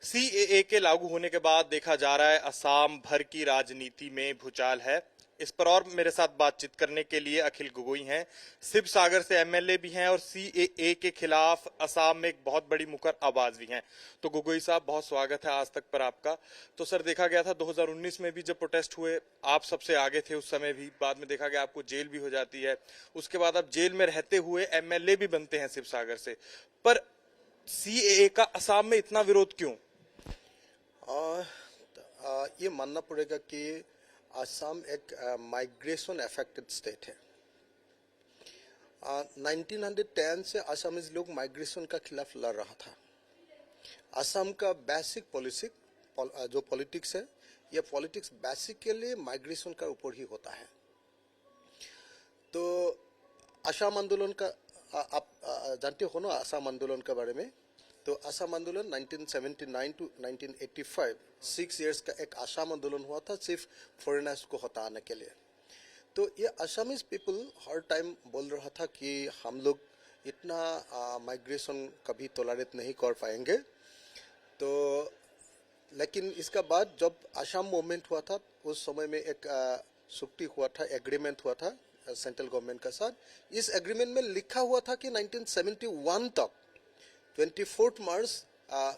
CAA के लागू होने के बाद देखा जा रहा है असम भर की राजनीति में भूचाल है। इस पर और मेरे साथ बातचीत करने के लिए अखिल गोगोई हैं, शिव सागर से एमएलए भी हैं और सीएए के खिलाफ असम में एक बहुत बड़ी मुखर आवाज भी हैं। तो गोगोई साहब, बहुत स्वागत है आज तक पर आपका। तो सर, देखा गया था 2019 में भी जब प्रोटेस्ट हुए, आप सबसे आगे थे उस समय भी। बाद में देखा गया आपको जेल भी हो जाती है, उसके बाद आप जेल में रहते हुए एमएलए भी बनते हैं शिव सागर से। पर सीएए का असम में इतना विरोध क्यों? ये मानना पड़ेगा कि असम एक माइग्रेशन अफेक्टेड स्टेट है। 1910 से असमीज लोग माइग्रेशन का खिलाफ लड़ रहा था। असम का बेसिक जो पॉलिटिक्स है, ये पॉलिटिक्स बेसिकली माइग्रेशन का ऊपर ही होता है। तो असम आंदोलन का आप जानते हो ना, असम आंदोलन के बारे में। तो असम आंदोलन 1979 टू 1985 6 इयर्स का एक असम आंदोलन हुआ था, सिर्फ फॉरेनर्स को हटाने के लिए। तो ये असमीज पीपल हर टाइम बोल रहा था कि हम लोग इतना माइग्रेशन कभी टॉलरेट नहीं कर पाएंगे। तो लेकिन इसका बाद जब असम मूवमेंट हुआ था, उस समय में एक चुक्ति हुआ था, एग्रीमेंट हुआ था सेंट्रल गवर्नमेंट के साथ। इस एग्रीमेंट में लिखा हुआ था कि 1971 तक 24 मार्च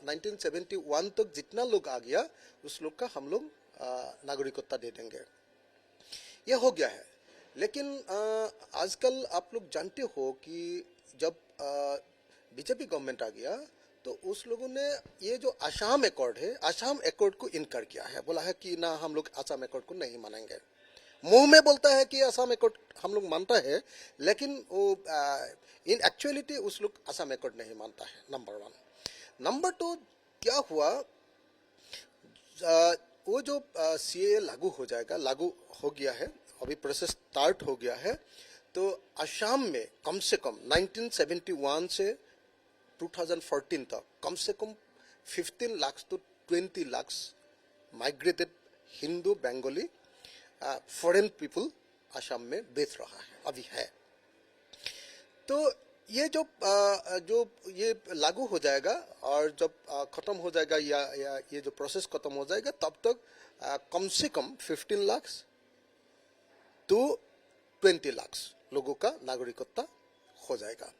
1971 तक जितना लोग आ गया, उस लोग का हम लोग नागरिकता दे देंगे। ये हो गया है। लेकिन आजकल आप लोग जानते हो कि जब बीजेपी गवर्नमेंट आ गया, तो उस लोगों ने ये जो असम एकॉर्ड है, असम एकॉर्ड को इनकार किया है। बोला है कि ना, हम लोग असम एकॉर्ड को नहीं मानेंगे। मुंह में बोलता है कि असम एकॉर्ड हम लोग मानता है, लेकिन वो इन एक्चुअलिटी उस लोग असम एकॉर्ड नहीं मानता है। नंबर 1। नंबर 2, क्या हुआ, वो जो सीएए लागू हो जाएगा, लागू हो गया है, अभी प्रोसेस स्टार्ट हो गया है। तो असम में कम से कम 1971 से 2014 तक कम से कम 15 lakh to 20 lakh migrated Hindu Bengali foreign people Assam में बेच रहा है, अभी है। तो ये जो ये लागू हो जाएगा और जब खत्म हो जाएगा, या ये जो प्रोसेस खत्म हो जाएगा, तब तक कम से कम 15 लाख to 20 लाख लोगों का नागरिकता हो जाएगा।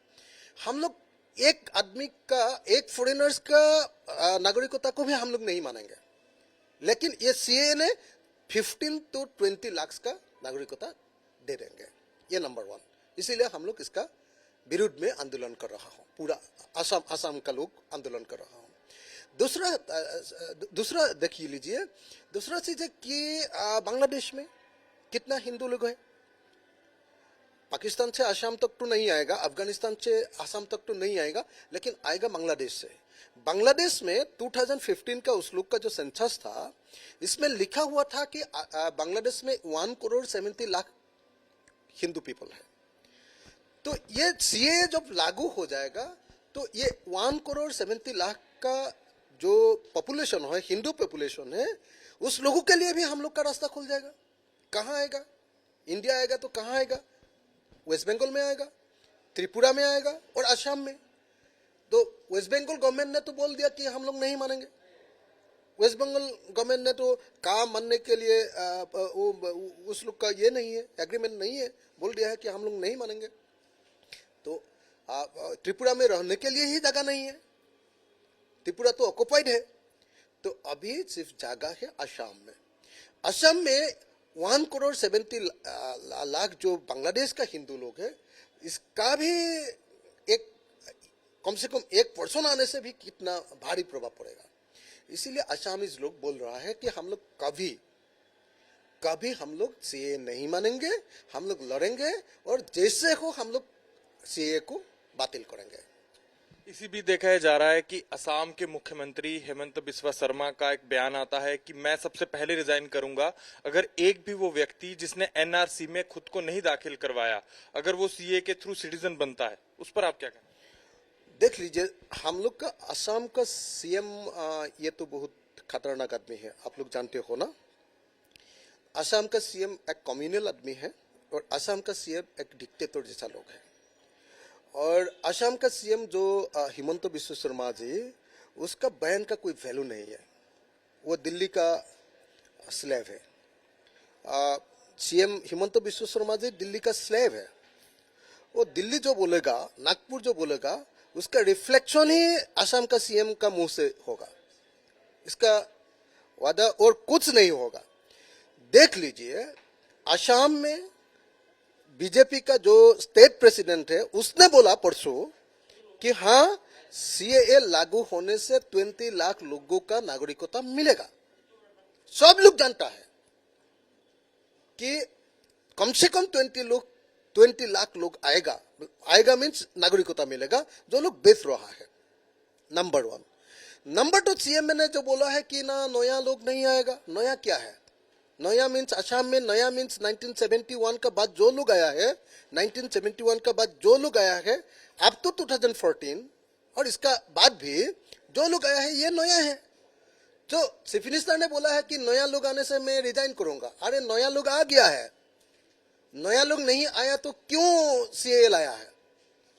हम लोग एक आदमी का, एक फॉरेनर्स का नागरिकता को भी हम लोग नहीं मानेंगे। लेकिन ये सीए ने 15 to 20 लाख का नागरिकता दे देंगे। ये नंबर 1। इसीलिए हम लोग इसका विरुद्ध में आंदोलन कर रहा हूँ। पूरा असम का लोग आंदोलन कर रहा हूँ। दूसरा देखिए लीजिए, दूसरा चीज है कि बांग्लादेश में कितना हिंदू लोग हैं। पाकिस्तान से असम तक तो नहीं आएगा, अफगानिस्तान से असम तक तो नहीं आएगा, लेकिन आएगा बांग्लादेश से। बांग्लादेश में 2015 का उस लोग का जो सेंसस था, इसमें लिखा हुआ था कि बांग्लादेश में 1 करोड़ 70 लाख हिंदू पीपल है। तो ये सीए जब लागू हो जाएगा, तो ये 1 करोड़ 70 लाख का जो पॉपुलेशन है, हिंदू पॉपुलेशन है, उस लोगों के लिए भी हम लोग का रास्ता खुल जाएगा। कहाँ आएगा? इंडिया आएगा तो कहाँ आएगा? वेस्ट बंगाल में आएगा, त्रिपुरा में आएगा और असम में। तो वेस्ट बंगाल गवर्नमेंट ने तो बोल दिया कि हम लोग नहीं मानेंगे। वेस्ट बंगाल गवर्नमेंट ने तो काम मानने के लिए उस लोग का ये नहीं है, एग्रीमेंट नहीं है, बोल दिया है कि हम लोग नहीं मानेंगे। तो त्रिपुरा में रहने के लिए ही जगह नहीं है, त्रिपुरा तो ऑक्युपाइड है। तो अभी सिर्फ जगह है असम में। असम में 1 करोड़ 70 लाख जो बांग्लादेश का हिंदू लोग है, इसका भी एक कम से कम 1% आने से भी कितना भारी प्रभाव पड़ेगा। इसीलिए असमीज लोग बोल रहा है कि हम लोग कभी हम लोग सीए नहीं मानेंगे, हम लोग लड़ेंगे और जैसे हो हम लोग सीए को बातिल करेंगे। इसी भी देखा जा रहा है कि असम के मुख्यमंत्री हेमंत बिस्वा शर्मा का एक बयान आता है कि मैं सबसे पहले रिजाइन करूंगा अगर एक भी वो व्यक्ति जिसने एनआरसी में खुद को नहीं दाखिल करवाया, अगर वो सीए के थ्रू सिटीजन बनता है। उस पर आप क्या कहें? देख लीजिए, हम लोग का असम का सीएम ये तो बहुत खतरनाक आदमी है, आप लोग जानते हो ना। असम का सीएम एक कम्युनल आदमी है और असम का सीएम एक डिक्टेटर जैसा लोग है। और असम का सीएम जो हिमंत बिस्वा शर्मा जी, उसका बयान का कोई वैल्यू नहीं है। वो दिल्ली का स्लेव है। सीएम हिमंत बिश्व शर्मा जी दिल्ली का स्लेव है। वो दिल्ली जो बोलेगा, नागपुर जो बोलेगा, उसका रिफ्लेक्शन ही असम का सीएम का मुंह से होगा। इसका वादा और कुछ नहीं होगा। देख लीजिए, असम में बीजेपी का जो स्टेट प्रेसिडेंट है उसने बोला परसों कि हाँ, सीएए लागू होने से 20 लाख लोगों का नागरिकता मिलेगा। सब लोग जानता है कि कम से कम 20 लाख लोग आएगा मीन्स नागरिकता मिलेगा, जो लोग बेच रहा है। नंबर 1। नंबर 2, सीएम ने जो बोला है कि ना नया लोग नहीं आएगा। नया क्या है? नया मीन्स असम में नया मीन्स 1971 का बाद जो लोग आया है, 1971 का बाद जो लोग आया है अब तो 2014 और इसका बाद भी जो लोग आया है ये नया है। जो चीफ मिनिस्टर ने बोला है कि नया लोग आने से मैं रिजाइन करूंगा। अरे नया लोग आ गया है। नया लोग नहीं आया तो क्यों सीए लाया है?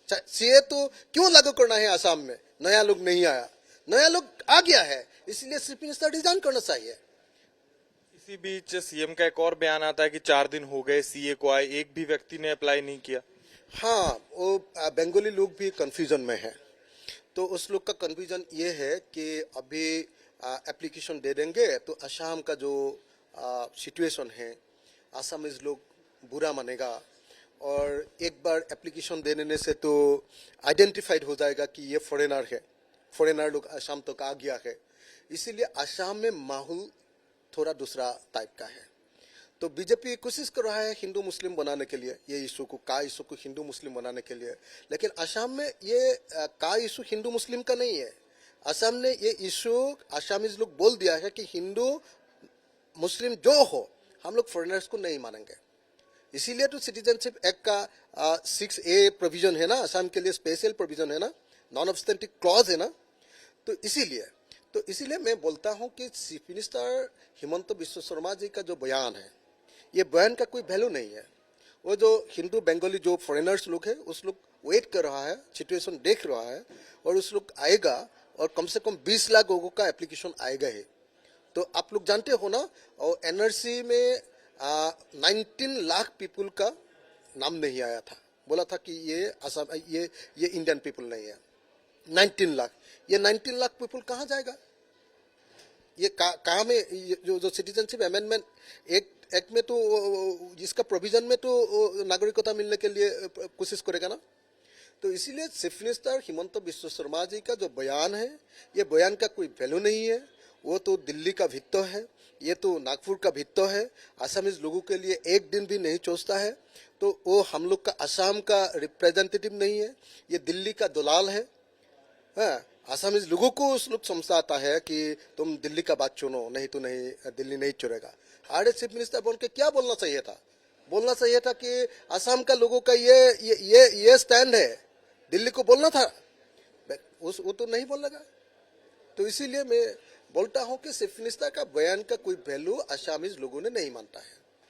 सीए तो क्यों लागू करना है असम में? नया लोग नहीं आया, नया लोग आ गया है, इसलिए चीफ मिनिस्टर रिजाइन करना चाहिए। इसी बीच सीएम का एक और बयान आता है कि 4 दिन हो गए सीए को आए, एक भी व्यक्ति ने अप्लाई नहीं किया। हाँ, वो बंगाली लोग भी कंफ्यूजन में है। तो उस लोग का कंफ्यूजन ये है कि अभी एप्लीकेशन दे देंगे तो असम का जो सिचुएशन है, असमीज लोग बुरा मानेगा और एक बार एप्लीकेशन दे देने से तो आइडेंटिफाइड हो जाएगा कि ये फॉरेनर है, फॉरेनर लोग असम तक आ गया है। इसीलिए असम में माहौल थोड़ा दूसरा टाइप का है। तो बीजेपी कोशिश कर रहा है हिंदू मुस्लिम बनाने के लिए, ये इशू को हिंदू मुस्लिम बनाने के लिए। लेकिन असम में ये का इशू हिंदू मुस्लिम का नहीं है। असम ने ये इशू असमीज लोग बोल दिया है कि हिंदू मुस्लिम जो हो, हम लोग फॉरेनर्स को नहीं मानेंगे। इसीलिए तो सिटीजनशिप एक्ट का 6A प्रोविजन है ना, असम के लिए स्पेशल प्रोविजन है ना, नॉन ऑब्स्टेंटिव क्लॉज है ना। तो इसीलिए मैं बोलता हूं कि चीफ मिनिस्टर हिमंत बिश्व शर्मा जी का जो बयान है, ये बयान का कोई वैल्यू नहीं है। वो जो हिंदू बंगाली जो फॉरेनर्स लोग है, उस लोग वेट कर रहा है, सिचुएशन देख रहा है और उस लोग आएगा और कम से कम 20 लाख लोगों का एप्लीकेशन आएगा ही। तो आप लोग जानते हो ना, और एनआरसी में 19 लाख पीपुल का नाम नहीं आया था। बोला था कि ये असम ये इंडियन पीपुल नहीं है। 19 लाख, ये 19 लाख पीपुल कहाँ जाएगा? ये कहाँ में जो सिटीजनशिप अमेंडमेंट एक्ट में तो इसका प्रोविजन में तो नागरिकता मिलने के लिए कोशिश करेगा ना। तो इसीलिए चीफ मिनिस्टर हिमंत बिश्व शर्मा जी का जो बयान है, ये बयान का कोई वैल्यू नहीं है। वो तो दिल्ली का भित्तो है, ये तो नागपुर का भित्तो है। असमीज लोगों के लिए एक दिन भी नहीं सोचता है। तो वो हम लोग का असम का रिप्रेजेंटेटिव नहीं है, ये दिल्ली का दलाल है। हाँ, असमीज लोगों को उस लोग समझाता है कि तुम दिल्ली का बात चुनो, नहीं तो नहीं, दिल्ली नहीं चुनेगा। अरे चीफ मिनिस्टर बोल के क्या बोलना चाहिए था? बोलना चाहिए था कि असम का लोगों का ये स्टैंड है, दिल्ली को बोलना था। वो तो नहीं बोलेगा। तो इसीलिए मैं बोलता हूं कि चीफ मिनिस्टर का बयान का कोई वैल्यू असमीज लोगों ने नहीं मानता है।